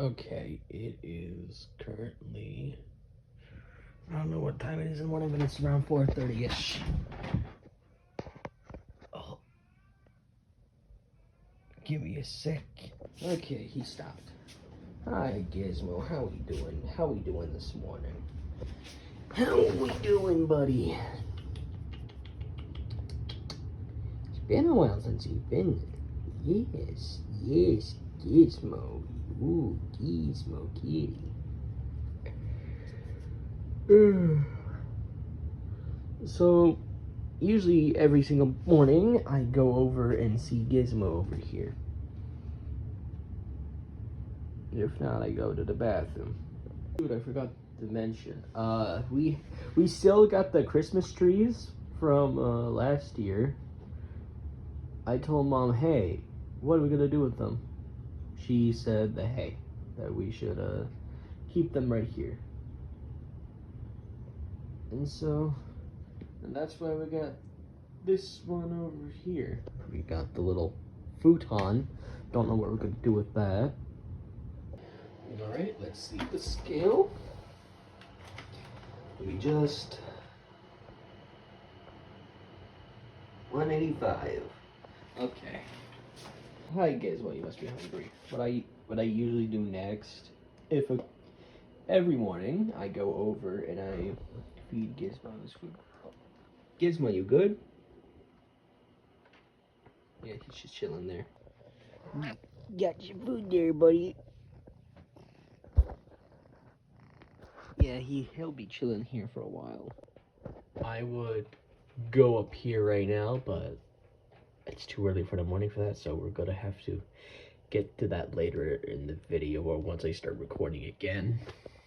Okay, it is currently, I don't know what time it is in the morning, but it's around 4:30-ish. Oh, give me a sec. Okay, he stopped. Hi, Gizmo. How we doing? How we doing this morning? How we doing, buddy? It's been a while since you've been. Yes, Gizmo. Ooh, Gizmo kitty. So, usually every single morning, I go over and see Gizmo over here. If not, I go to the bathroom. Dude, I forgot to mention. We still got the Christmas trees from last year. I told Mom, hey, what are we gonna do with them? She said that we should keep them right here. And that's why we got this one over here. We got the little futon. Don't know what we're gonna do with that. Alright, let's see the scale. We just 185. Okay. Hi Gizmo, you must be hungry. What I usually do next, every morning I go over and I feed Gizmo his food. Gizmo, you good? Yeah, he's just chilling there. Got your food there, buddy. Yeah, he'll be chilling here for a while. I would go up here right now, but it's too early for the morning for that, so we're gonna have to get to that later in the video or once I start recording again.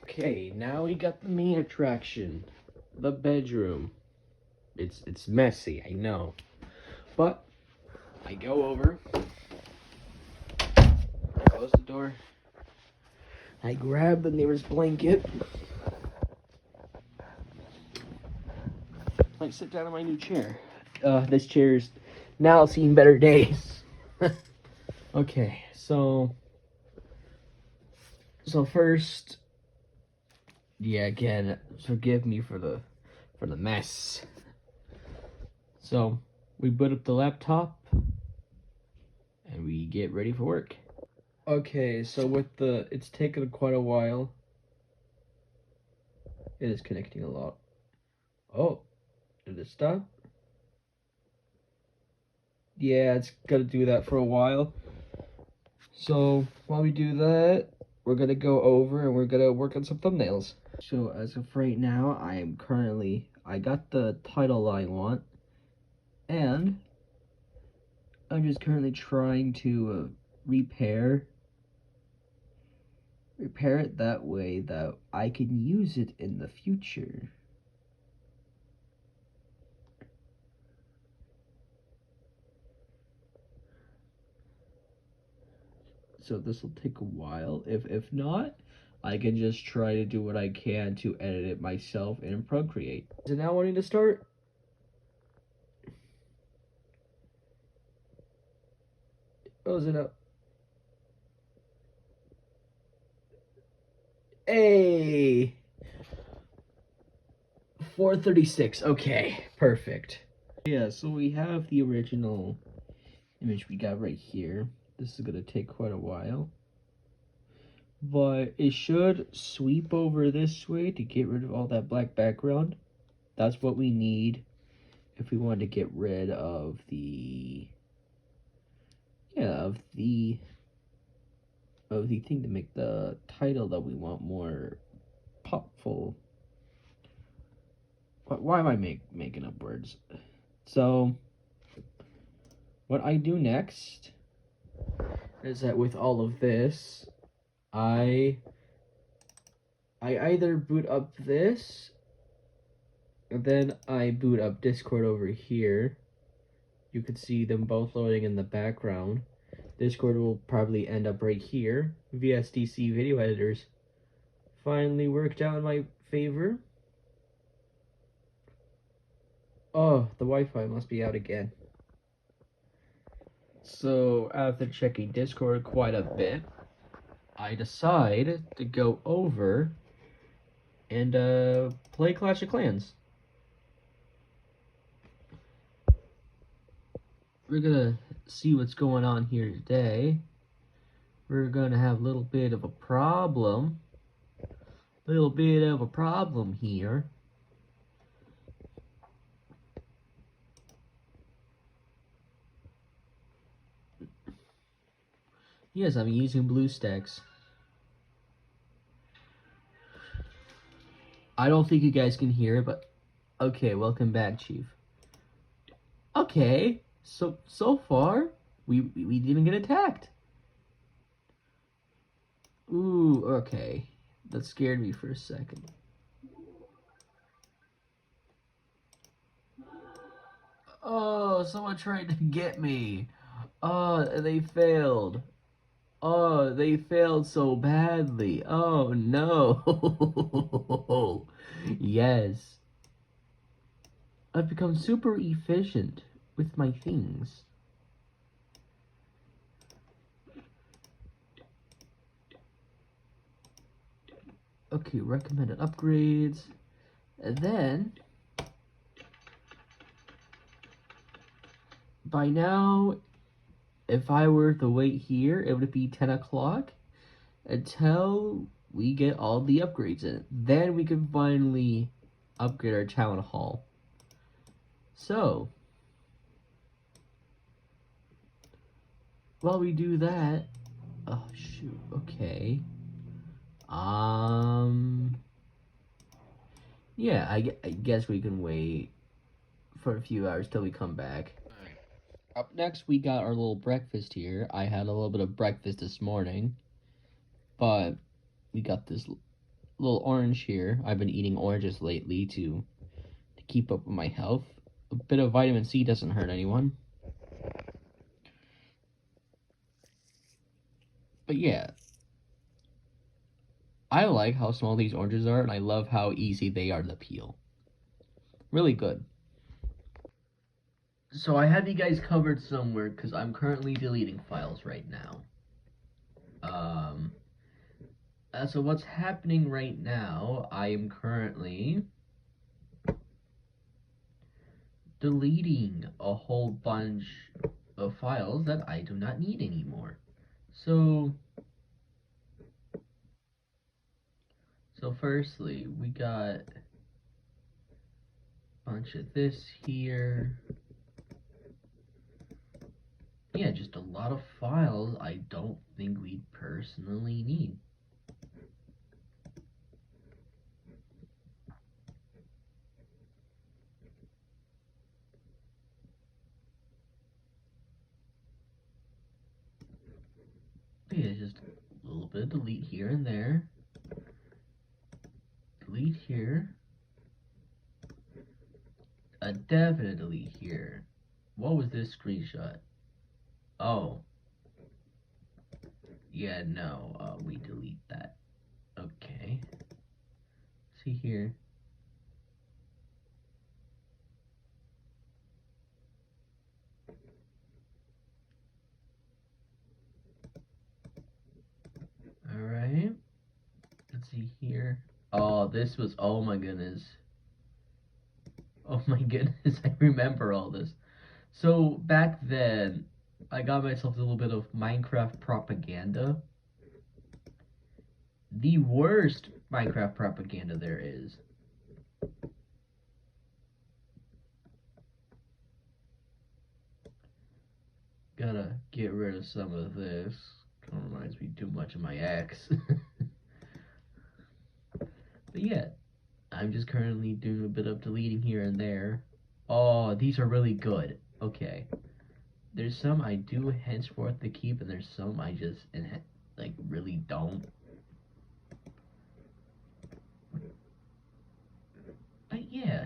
Okay, now we got the main attraction, the bedroom. It's messy, I know, but I go over, I close the door, I grab the nearest blanket, I sit down in my new chair. This chair's now seen better days. Okay, so first, yeah, again, forgive me for the mess. So we boot up the laptop and we get ready for work. Okay, so it's taken quite a while. It is connecting a lot. Oh, did it stop? Yeah, it's gonna do that for a while. So while we do that, we're gonna go over and we're gonna work on some thumbnails. So as of right now, I got the title I want, and I'm just currently trying to repair it that way that I can use it in the future. So this will take a while. If not, I can just try to do what I can to edit it myself in Procreate. Is it now wanting to start? Oh, is it up? Hey! 436. Okay, perfect. Yeah, so we have the original image we got right here. This is gonna take quite a while, but it should sweep over this way to get rid of all that black background. That's what we need if we want to get rid of the thing to make the title that we want more popful. Why am I making up words? So what I do next is that with all of this, I either boot up this, and then I boot up Discord over here. You could see them both loading in the background. Discord will probably end up right here. VSDC video editors finally worked out in my favor. Oh, the Wi-Fi must be out again. So after checking Discord quite a bit, I decide to go over and play Clash of Clans. We're gonna see what's going on here today. We're gonna have a little bit of a problem. Here. Yes, I'm using BlueStacks. I don't think you guys can hear it, but okay, welcome back, Chief. Okay, so far we didn't get attacked. Ooh, okay. That scared me for a second. Oh, someone tried to get me. Oh, they failed. Oh, they failed so badly. Oh, no. Yes. I've become super efficient with my things. Okay, recommended upgrades. And then, by now, if I were to wait here, it would be 10 o'clock until we get all the upgrades in. Then we can finally upgrade our town hall. So, while we do that, oh shoot, okay. Yeah, I guess we can wait for a few hours till we come back. Alright. Up next, we got our little breakfast here. I had a little bit of breakfast this morning, but we got this little orange here. I've been eating oranges lately to keep up with my health. A bit of vitamin C doesn't hurt anyone. But yeah, I like how small these oranges are, and I love how easy they are to peel. Really good. So I have you guys covered somewhere because I'm currently deleting files right now. So what's happening right now, I am currently deleting a whole bunch of files that I do not need anymore. So firstly, we got a bunch of this here. Yeah, just a lot of files I don't think we personally need. Yeah, just a little bit of delete here and there. Delete here. A definite delete here. What was this screenshot? Oh. Yeah, no, we delete that. Okay. See here. Alright. Let's see here. Oh, this was, oh my goodness. Oh my goodness, I remember all this. So, back then, I got myself a little bit of Minecraft propaganda. The worst Minecraft propaganda there is. Gotta get rid of some of this. Kind of reminds me too much of my ex. But yeah, I'm just currently doing a bit of deleting here and there. Oh, these are really good. Okay. There's some I do henceforth to keep, and there's some I just like really don't. But yeah.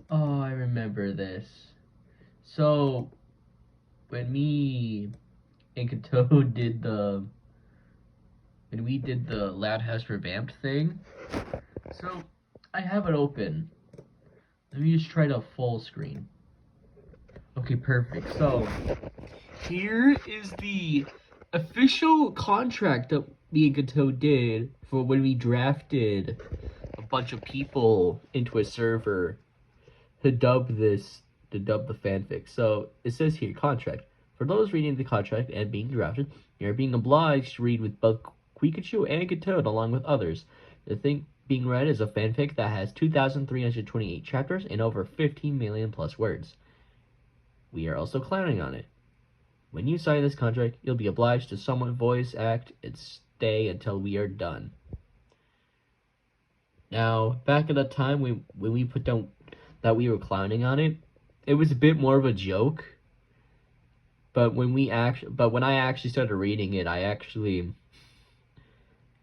Oh, I remember this. So when me and Kato did the Loud House revamped thing, so I have it open. Let me just try to full screen. Okay, perfect. So, here is the official contract that me and Gato did for when we drafted a bunch of people into a server to dub the fanfic. So, it says here, contract. For those reading the contract and being drafted, you are being obliged to read with both Quickachu and Gato along with others. The thing being read is a fanfic that has 2,328 chapters and over 15 million plus words. We are also clowning on it. When you sign this contract, you'll be obliged to somewhat voice act and stay until we are done. Now, back at the time when we put down that we were clowning on it, it was a bit more of a joke. But when I actually started reading it, I actually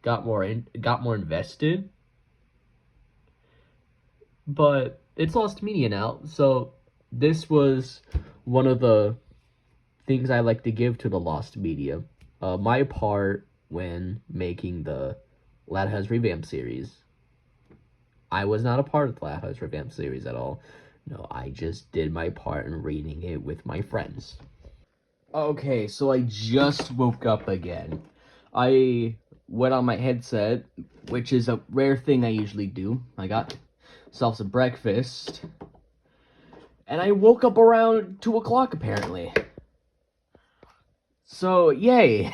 got more invested. But it's lost media now, so this was one of the things I like to give to the lost media. My part when making the Loud House Revamp series. I was not a part of the Loud House Revamp series at all. No, I just did my part in reading it with my friends. Okay, so I just woke up again. I went on my headset, which is a rare thing I usually do. I got myself some breakfast, and I woke up around 2 o'clock apparently. So, yay!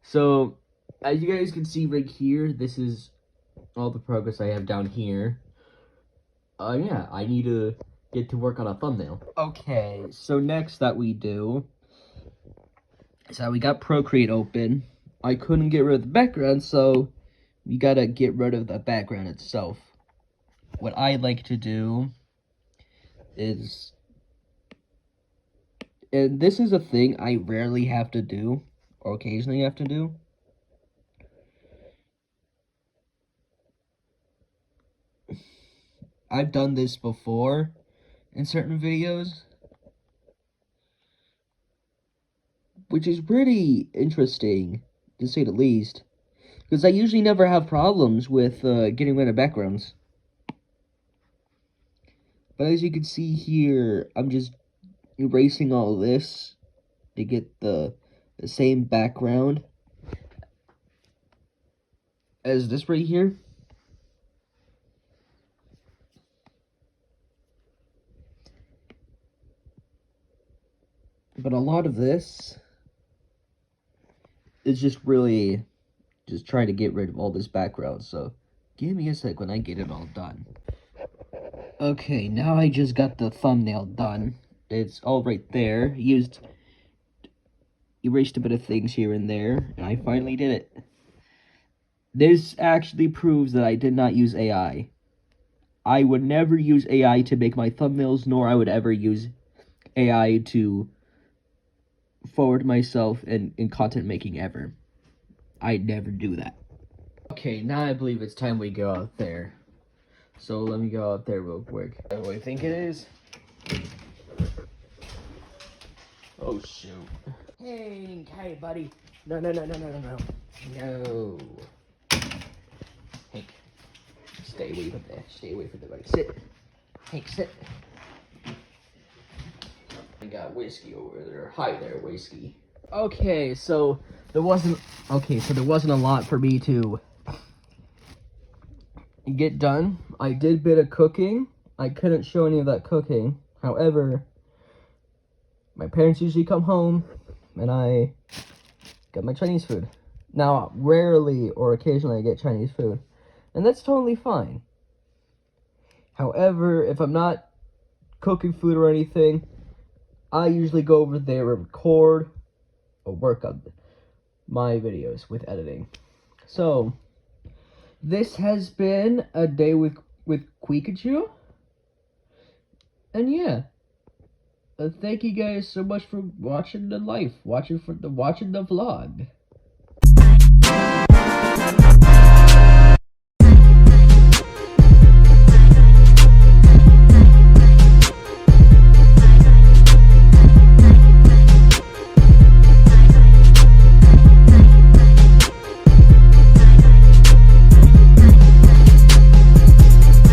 So, as you guys can see right here, this is all the progress I have down here. Yeah, I need to get to work on a thumbnail. Okay, so next that we do is that we got Procreate open. I couldn't get rid of the background, so we gotta get rid of the background itself. What I like to do is, and this is a thing I rarely have to do, or occasionally have to do. I've done this before in certain videos, which is pretty interesting, to say the least, because I usually never have problems with getting rid of backgrounds. But as you can see here, I'm just erasing all this to get the same background as this right here. But a lot of this is just really just trying to get rid of all this background, so give me a sec when I get it all done. Okay, now I just got the thumbnail done. It's all right there. Erased a bit of things here and there, and I finally did it. This actually proves that I did not use AI. I would never use AI to make my thumbnails, nor I would ever use AI to forward myself in content making ever. I'd never do that. Okay, now I believe it's time we go out there. So let me go out there real quick. What do you think it is? Oh shoot. Hey buddy. No. No. Hank. Stay away from there. Stay away from the buddy. Sit. Hank, sit. I got whiskey over there. Hi there, whiskey. Okay, so there wasn't a lot for me to get done. I did a bit of cooking. I couldn't show any of that cooking. However, my parents usually come home and I get my Chinese food. Now, rarely or occasionally I get Chinese food, and that's totally fine. However, if I'm not cooking food or anything, I usually go over there and record or work on my videos with editing. So, this has been a day with Quickachu, and yeah, thank you guys so much for watching the vlog.